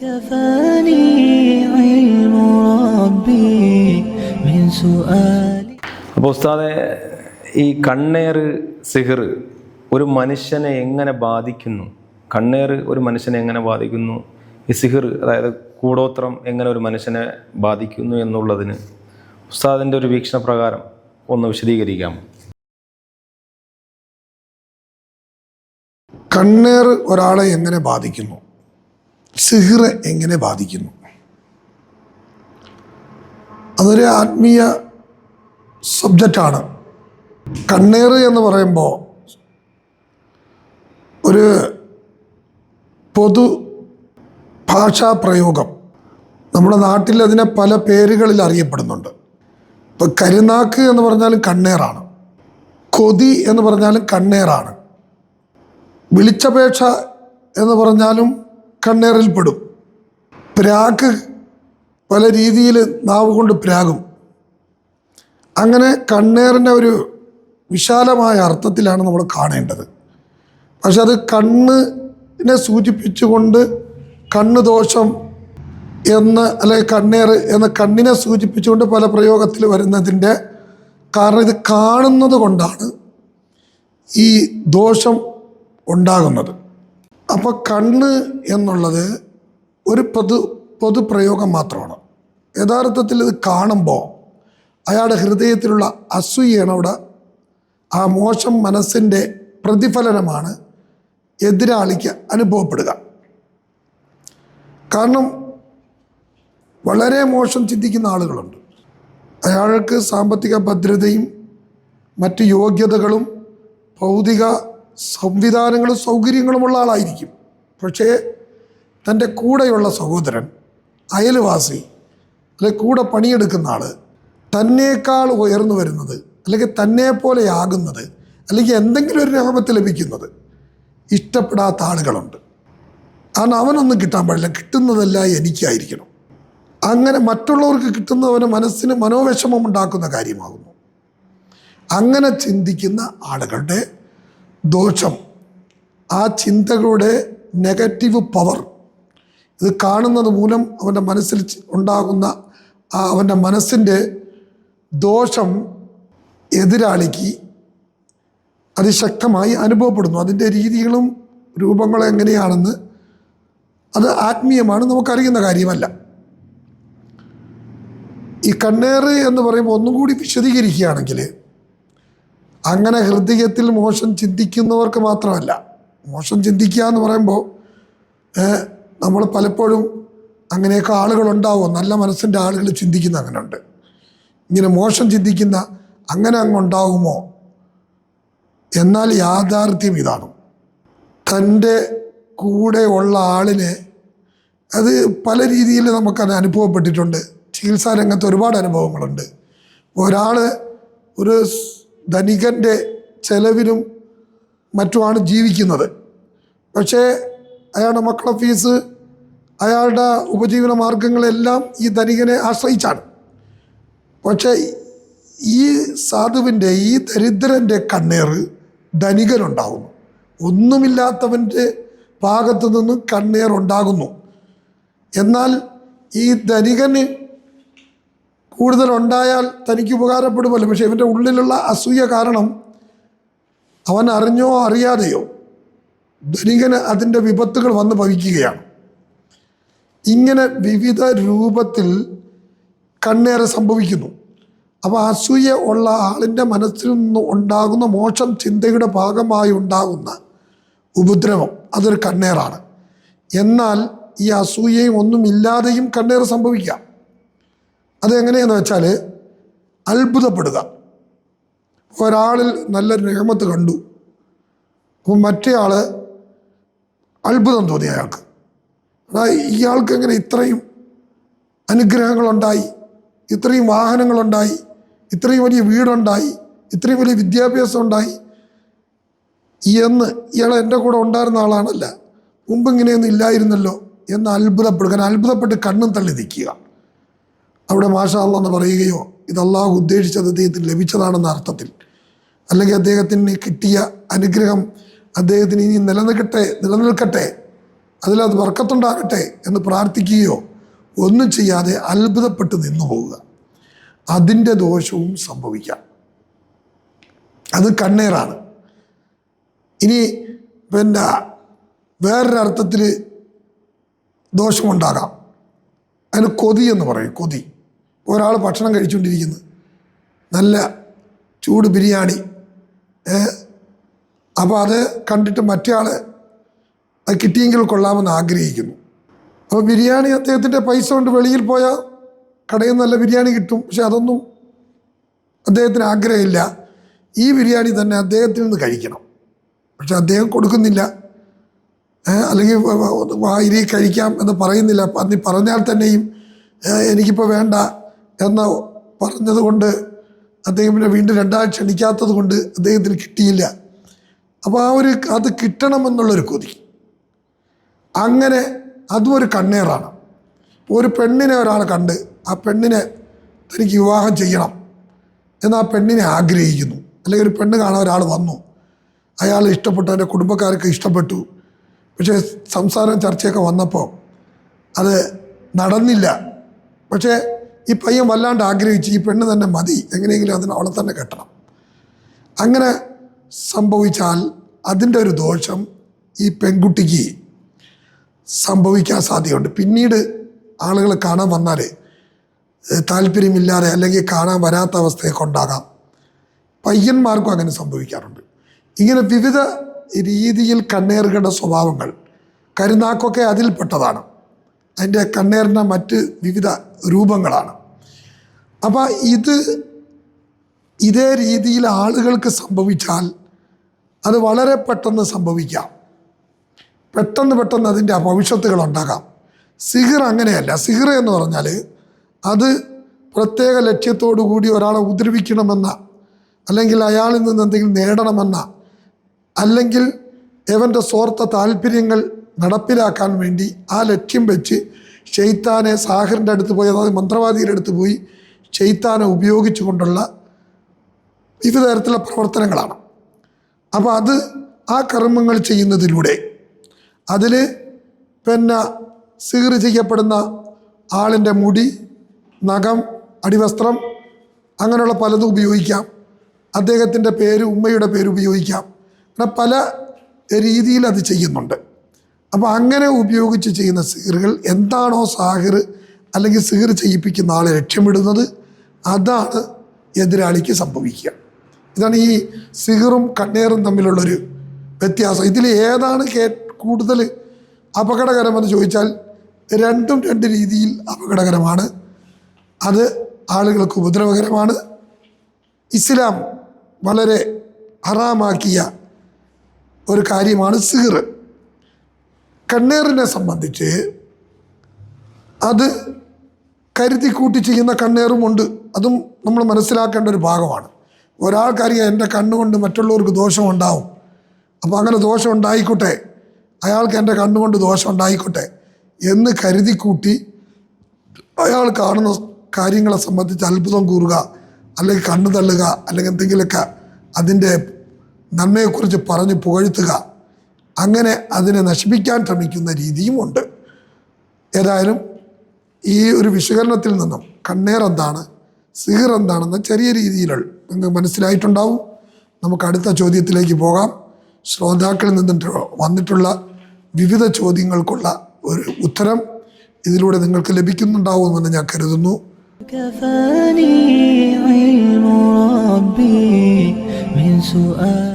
كفاني علم ربي من سؤالي. അപ്പോൾ ഉസ്താദെ, ഈ കണ്ണേറ് സിഹർ ഒരു മനുഷ്യനെ എങ്ങനെ ബാധിക്കുന്നു? കണ്ണേറ് ഒരു മനുഷ്യനെ എങ്ങനെ ബാധിക്കുന്നു? ഈ സിഹർ, അതായത് കൂടോത്രം, എങ്ങനെ ഒരു മനുഷ്യനെ ബാധിക്കുന്നു എന്നുള്ളതിന് ഉസ്താദിൻ്റെ ഒരു വീക്ഷണപ്രകാരം ഒന്ന് വിശദീകരിക്കാം. കണ്ണേറ് ഒരാളെ എങ്ങനെ ബാധിക്കുന്നു, സിഹർ എങ്ങനെ ബാധിക്കുന്നു? അതൊരു ആത്മീയ സബ്ജക്റ്റാണ്. കണ്ണേറ് എന്ന് പറയുമ്പോൾ ഒരു പൊതു ഭാഷാ പ്രയോഗം. നമ്മുടെ നാട്ടിൽ അതിനെ പല പേരുകളിൽ അറിയപ്പെടുന്നുണ്ട്. ഇപ്പം കരുനാക്ക് എന്ന് പറഞ്ഞാലും കണ്ണേറാണ്, കൊതി എന്ന് പറഞ്ഞാലും കണ്ണേറാണ്, വിളിച്ചപേക്ഷ എന്ന് പറഞ്ഞാലും കണ്ണേറിൽപ്പെടും. പ്രാഗ് പല രീതിയിൽ നാവ് കൊണ്ട് പ്രാഗും. അങ്ങനെ കണ്ണേറിൻ്റെ ഒരു വിശാലമായ അർത്ഥത്തിലാണ് നമ്മൾ കാണേണ്ടത്. പക്ഷെ അത് കണ്ണിനെ സൂചിപ്പിച്ചുകൊണ്ട് കണ്ണ് ദോഷം എന്ന്, അല്ലെങ്കിൽ കണ്ണേറ് എന്ന കണ്ണിനെ സൂചിപ്പിച്ചുകൊണ്ട് പല പ്രയോഗത്തിൽ വരുന്നതിൻ്റെ കാരണം ഇത് കാണുന്നത് കൊണ്ടാണ് ഈ ദോഷം ഉണ്ടാകുന്നത്. അപ്പോൾ കണ്ണ് എന്നുള്ളത് ഒരു പൊതുപ്രയോഗം മാത്രമാണ്. യഥാർത്ഥത്തിൽ ഇത് കാണുമ്പോൾ അയാളുടെ ഹൃദയത്തിലുള്ള അസൂയയാണ് അവിടെ, ആ മോശം മനസ്സിൻ്റെ പ്രതിഫലനമാണ് എതിരാളിക്ക് അനുഭവപ്പെടുക. കാരണം വളരെ മോശം ചിന്തിക്കുന്ന ആളുകളുണ്ട്. അയാൾക്ക് സാമ്പത്തിക ഭദ്രതയും മറ്റ് യോഗ്യതകളും ഭൗതിക സംവിധാനങ്ങളും സൗകര്യങ്ങളുമുള്ള ആളായിരിക്കും. പക്ഷേ തൻ്റെ കൂടെയുള്ള സഹോദരൻ, അയൽവാസി, അല്ലെങ്കിൽ കൂടെ പണിയെടുക്കുന്ന ആൾ തന്നേക്കാൾ ഉയർന്നു വരുന്നത്, അല്ലെങ്കിൽ തന്നെ പോലെ ആകുന്നത്, അല്ലെങ്കിൽ എന്തെങ്കിലും ഒരു രഹമത്ത് ലഭിക്കുന്നത് ഇഷ്ടപ്പെടാത്ത ആളുകളുണ്ട്. കാരണം അവനൊന്നും കിട്ടാൻ പാടില്ല, കിട്ടുന്നതെല്ലാം എനിക്കായിരിക്കണം. അങ്ങനെ മറ്റുള്ളവർക്ക് കിട്ടുന്നവന് മനസ്സിന് മനോവിഷമം ഉണ്ടാക്കുന്ന കാര്യമാകുന്നു. അങ്ങനെ ചിന്തിക്കുന്ന ആളുകളുടെ ദോഷം, ആ ചിന്തകളുടെ നെഗറ്റീവ് പവർ, ഇത് കാണുന്നത് മൂലം അവൻ്റെ മനസ്സിൽ ഉണ്ടാകുന്ന അവൻ്റെ മനസ്സിൻ്റെ ദോഷം എതിരാളിക്ക് അതിശക്തമായി അനുഭവപ്പെടുന്നു. അതിൻ്റെ രീതികളും രൂപങ്ങളും എങ്ങനെയാണെന്ന് അത് ആത്മീയമാണ്, നമുക്കറിയുന്ന കാര്യമല്ല. ഈ കണ്ണേറ് എന്ന് പറയുമ്പോൾ ഒന്നും കൂടി വിശദീകരിക്കുകയാണെങ്കിൽ, അങ്ങനെ ഹൃദയത്തിൽ മോശം ചിന്തിക്കുന്നവർക്ക് മാത്രമല്ല. മോശം ചിന്തിക്കുക എന്ന് പറയുമ്പോൾ നമ്മൾ പലപ്പോഴും അങ്ങനെയൊക്കെ ആളുകളുണ്ടാവും, നല്ല മനസ്സിൻ്റെ ആളുകൾ ചിന്തിക്കുന്ന അങ്ങനെ ഉണ്ട്. ഇങ്ങനെ മോശം ചിന്തിക്കുന്ന അങ്ങനെ അങ്ങുണ്ടാവുമോ? എന്നാൽ യാഥാർത്ഥ്യം ഇതാണ്. തൻ്റെ കൂടെ ഉള്ള ആളിനെ, അത് പല രീതിയിൽ നമുക്കത് അനുഭവപ്പെട്ടിട്ടുണ്ട്. ചികിത്സാ രംഗത്ത് ഒരുപാട് അനുഭവങ്ങളുണ്ട്. ഒരാൾ ഒരു ധനികൻ്റെ ചെലവിനും മറ്റുമാണ് ജീവിക്കുന്നത്. പക്ഷേ അയാളുടെ മക്കളുടെ ഫീസ്, അയാളുടെ ഉപജീവന മാർഗങ്ങളെല്ലാം ഈ ധനികനെ ആശ്രയിച്ചാണ്. പക്ഷേ ഈ സാധുവിൻ്റെ, ഈ ദരിദ്രൻ്റെ കണ്ണേറ് ധനികനുണ്ടാകുന്നു. ഒന്നുമില്ലാത്തവൻ്റെ ഭാഗത്തു നിന്നും കണ്ണേറുണ്ടാകുന്നു. എന്നാൽ ഈ ധനികന് കൂടുതലുണ്ടായാൽ തനിക്ക് ഉപകാരപ്പെടുമല്ലോ. പക്ഷേ ഇവൻ്റെ ഉള്ളിലുള്ള അസൂയ കാരണം അവൻ അറിഞ്ഞോ അറിയാതെയോ ധനികന് അതിൻ്റെ വിപത്തുകൾ വന്ന് ഭവിക്കുകയാണ്. ഇങ്ങനെ വിവിധ രൂപത്തിൽ കണ്ണേറ് സംഭവിക്കുന്നു. അപ്പോൾ അസൂയ ഉള്ള ആളിൻ്റെ മനസ്സിൽ നിന്ന് ഉണ്ടാകുന്ന മോശം ചിന്തയുടെ ഭാഗമായി ഉണ്ടാകുന്ന ഉപദ്രവം, അതൊരു കണ്ണേറാണ്. എന്നാൽ ഈ അസൂയയും ഒന്നുമില്ലാതെയും കണ്ണേറ് സംഭവിക്കാം. അതെങ്ങനെയാണെന്ന് വെച്ചാൽ, അത്ഭുതപ്പെടുക. ഒരാളിൽ നല്ല രഹമത്ത് കണ്ടു, അപ്പോൾ മറ്റേ ആൾ അത്ഭുതം തോന്നി അയാൾക്ക്. അതായത് ഇയാൾക്ക് എങ്ങനെ ഇത്രയും അനുഗ്രഹങ്ങളുണ്ടായി, ഇത്രയും വാഹനങ്ങളുണ്ടായി, ഇത്രയും വലിയ വീടുണ്ടായി, ഇത്രയും വലിയ വിദ്യാഭ്യാസം ഉണ്ടായി എന്ന്. ഇയാൾ എൻ്റെ കൂടെ ഉണ്ടായിരുന്ന ആളാണല്ല, മുമ്പ് ഇങ്ങനെയൊന്നും ഇല്ലായിരുന്നല്ലോ എന്ന് അത്ഭുതപ്പെടുക. അത്ഭുതപ്പെട്ട് കണ്ണും തള്ളി നിൽക്കുക. അവിടെ മാഷാ അല്ലാഹ് എന്ന് പറയുകയോ ഇത് അള്ളാഹു ഉദ്ദേശിച്ചത് അദ്ദേഹത്തിന് ലഭിച്ചതാണെന്ന അർത്ഥത്തിൽ, അല്ലെങ്കിൽ അദ്ദേഹത്തിന് കിട്ടിയ അനുഗ്രഹം അദ്ദേഹത്തിന് ഇനി നിലനിൽക്കട്ടെ അതിലത് ബർക്കത്തുണ്ടാകട്ടെ എന്ന് പ്രാർത്ഥിക്കുകയോ ഒന്നും ചെയ്യാതെ അത്ഭുതപ്പെട്ട് നിന്നു പോവുക, അതിൻ്റെ ദോഷവും സംഭവിക്കാം. അത് കണ്ണേറാണ്. ഇനി പിന്നെ വേറൊരർത്ഥത്തിൽ ദോഷമുണ്ടാകാം. അതിന് കൊതി എന്ന് പറയും. കൊതി. ഒരാൾ ഭക്ഷണം കഴിച്ചുകൊണ്ടിരിക്കുന്നു, നല്ല ചൂട് ബിരിയാണി, അപ്പോൾ അത് കണ്ടിട്ട് മറ്റേ ആൾ അത് കിട്ടിയെങ്കിൽ കൊള്ളാമെന്ന് ആഗ്രഹിക്കുന്നു. അപ്പോൾ ബിരിയാണി അദ്ദേഹത്തിൻ്റെ പൈസ കൊണ്ട് വെളിയിൽ പോയാൽ കടയിൽ നിന്ന് നല്ല ബിരിയാണി കിട്ടും. പക്ഷെ അതൊന്നും അദ്ദേഹത്തിന് ആഗ്രഹമില്ല. ഈ ബിരിയാണി തന്നെ അദ്ദേഹത്തിൽ നിന്ന് കഴിക്കണം. പക്ഷെ അദ്ദേഹം കൊടുക്കുന്നില്ല, അല്ലെങ്കിൽ വായിരി കഴിക്കാം എന്ന് പറയുന്നില്ല. നീ പറഞ്ഞാൽ തന്നെയും എനിക്കിപ്പോൾ വേണ്ട എന്ന് പറഞ്ഞതുകൊണ്ട് അദ്ദേഹം പിന്നെ വീണ്ടും രണ്ടാഴ്ച ക്ഷണിക്കാത്തത് കൊണ്ട് അദ്ദേഹത്തിന് കിട്ടിയില്ല. അപ്പോൾ അത് കിട്ടണമെന്നുള്ളൊരു കൊതി, അങ്ങനെ അതും ഒരു കണ്ണേറാണ്. ഒരു പെണ്ണിനെ ഒരാൾ കണ്ട് ആ പെണ്ണിനെ തനിക്ക് വിവാഹം ചെയ്യണം എന്ന് ആ പെണ്ണിനെ ആഗ്രഹിക്കുന്നു. അല്ലെങ്കിൽ ഒരു പെണ്ണ് കാണാൻ ഒരാൾ വന്നു, അയാൾ ഇഷ്ടപ്പെട്ടു, എൻ്റെ കുടുംബക്കാർക്ക് ഇഷ്ടപ്പെട്ടു. പക്ഷേ സംസാരം ചർച്ചയൊക്കെ വന്നപ്പോൾ അത് നടന്നില്ല. പക്ഷേ ഈ പയ്യൻ വല്ലാണ്ട് ആഗ്രഹിച്ച് ഈ പെണ്ണ് തന്നെ മതി, എങ്ങനെയെങ്കിലും അവളെ തന്നെ കെട്ടണം. അങ്ങനെ സംഭവിച്ചാൽ അതിൻ്റെ ഒരു ദോഷം ഈ പെൺകുട്ടിക്ക് സംഭവിക്കാൻ സാധ്യതയുണ്ട്. പിന്നീട് ആളുകൾ കാണാൻ വന്നാൽ താല്പര്യമില്ലാതെ അല്ലെങ്കിൽ കാണാൻ വരാത്ത അവസ്ഥയൊക്കെ ഉണ്ടാകാം. പയ്യന്മാർക്കും അങ്ങനെ സംഭവിക്കാറുണ്ട്. ഇങ്ങനെ വിവിധ രീതിയിൽ കണ്ണേറുകളുടെ സ്വഭാവങ്ങൾ, കരുനാക്കൊക്കെ അതിൽപ്പെട്ടതാണ്. അതിൻ്റെ കണ്ണേറിൻ്റെ മറ്റ് വിവിധ രൂപങ്ങളാണ്. അപ്പോൾ ഇതേ രീതിയിൽ ആളുകൾക്ക് സംഭവിച്ചാൽ അത് വളരെ പെട്ടെന്ന് സംഭവിക്കാം. പെട്ടെന്ന് അതിൻ്റെ ഭവിഷ്യത്തുകൾ ഉണ്ടാകാം. സിഹിർ അങ്ങനെയല്ല. സിഹിർ എന്ന് പറഞ്ഞാൽ അത് പ്രത്യേക ലക്ഷ്യത്തോടു കൂടി ഒരാളെ ഉപദ്രവിക്കണമെന്ന, അല്ലെങ്കിൽ അയാളിൽ നിന്ന് എന്തെങ്കിലും നേടണമെന്ന, അല്ലെങ്കിൽ അവൻ്റെ സ്വാർത്ഥ താല്പര്യങ്ങൾ നടപ്പിലാക്കാൻ വേണ്ടി ആ ലക്ഷ്യം വെച്ച് ശൈത്താനെ സാഹിറിൻ്റെ അടുത്ത് പോയി, അതായത് മന്ത്രവാദിയുടെ അടുത്ത് പോയി ശൈത്താനെ ഉപയോഗിച്ചു കൊണ്ടുള്ള വിവിധ തരത്തിലുള്ള പ്രവർത്തനങ്ങളാണ്. അപ്പോൾ ആ കർമ്മങ്ങൾ ചെയ്യുന്നതിലൂടെ അതിൽ പിന്നെ സിഹിർ ചെയ്യപ്പെടുന്ന ആളിൻ്റെ മുടി, നഖം, അടിവസ്ത്രം, അങ്ങനെയുള്ള പലതും ഉപയോഗിക്കാം. അദ്ദേഹത്തിൻ്റെ പേര്, ഉമ്മയുടെ പേര് ഉപയോഗിക്കാം. അങ്ങനെ പല രീതിയിൽ അത് ചെയ്യുന്നുണ്ട്. അപ്പോൾ അങ്ങനെ ഉപയോഗിച്ച് ചെയ്യുന്ന സിഹിറുകൾ എന്താണോ സാഹിർ അല്ലെങ്കിൽ സിഹിർ ചെയ്യിപ്പിക്കുന്ന ആളെ ലക്ഷ്യമിടുന്നത്, അതാണ് എതിരാളിക്ക് സംഭവിക്കുക. ഇതാണ് ഈ സിഹിറും കണ്ണേറും തമ്മിലുള്ളൊരു വ്യത്യാസം. ഇതിൽ ഏതാണ് കൂടുതൽ അപകടകരമെന്ന് ചോദിച്ചാൽ രണ്ടും രണ്ട് രീതിയിൽ അപകടകരമാണ്. അത് ആളുകൾക്ക് ഉപദ്രവകരമാണ്. ഇസ്ലാം വളരെ ഹറാമാക്കിയ ഒരു കാര്യമാണ് സിഹിർ. കണ്ണേറിനെ സംബന്ധിച്ച് അത് കരുതി കൂട്ടി ചെയ്യുന്ന കണ്ണേറുമുണ്ട്. അതും നമ്മൾ മനസ്സിലാക്കേണ്ട ഒരു ഭാഗമാണ്. ഒരാൾക്കറിയാം എൻ്റെ കണ്ണുകൊണ്ട് മറ്റുള്ളവർക്ക് ദോഷമുണ്ടാവും, അപ്പോൾ അങ്ങനെ ദോഷം ഉണ്ടായിക്കോട്ടെ, അയാൾക്ക് എൻ്റെ കണ്ണുകൊണ്ട് ദോഷം ഉണ്ടായിക്കോട്ടെ എന്ന് കരുതി കൂട്ടി അയാൾ കാണുന്ന കാര്യങ്ങളെ സംബന്ധിച്ച് അത്ഭുതം കൂറുക, അല്ലെങ്കിൽ കണ്ണു തള്ളുക, അല്ലെങ്കിൽ എന്തെങ്കിലുമൊക്കെ അതിൻ്റെ നന്മയെക്കുറിച്ച് പറഞ്ഞ് പുകഴ്ത്തുക, അങ്ങനെ അതിനെ നശിപ്പിക്കാൻ ശ്രമിക്കുന്ന രീതിയും ഉണ്ട്. ഏതായാലും ഈ ഒരു വിശകലനത്തിൽ നിന്നും കണ്ണേർ എന്താണ്, സിഹിർ എന്താണെന്ന് ചെറിയ രീതിയിലുള്ള നിങ്ങൾക്ക് മനസ്സിലായിട്ടുണ്ടാവും. നമുക്ക് അടുത്ത ചോദ്യത്തിലേക്ക് പോകാം. ശ്രോതാക്കളിൽ നിന്നിട്ട് വന്നിട്ടുള്ള വിവിധ ചോദ്യങ്ങൾക്കുള്ള ഒരു ഉത്തരം ഇതിലൂടെ നിങ്ങൾക്ക് ലഭിക്കുന്നുണ്ടാവുമെന്ന് ഞാൻ കരുതുന്നു. كفاني علم ربي من سؤال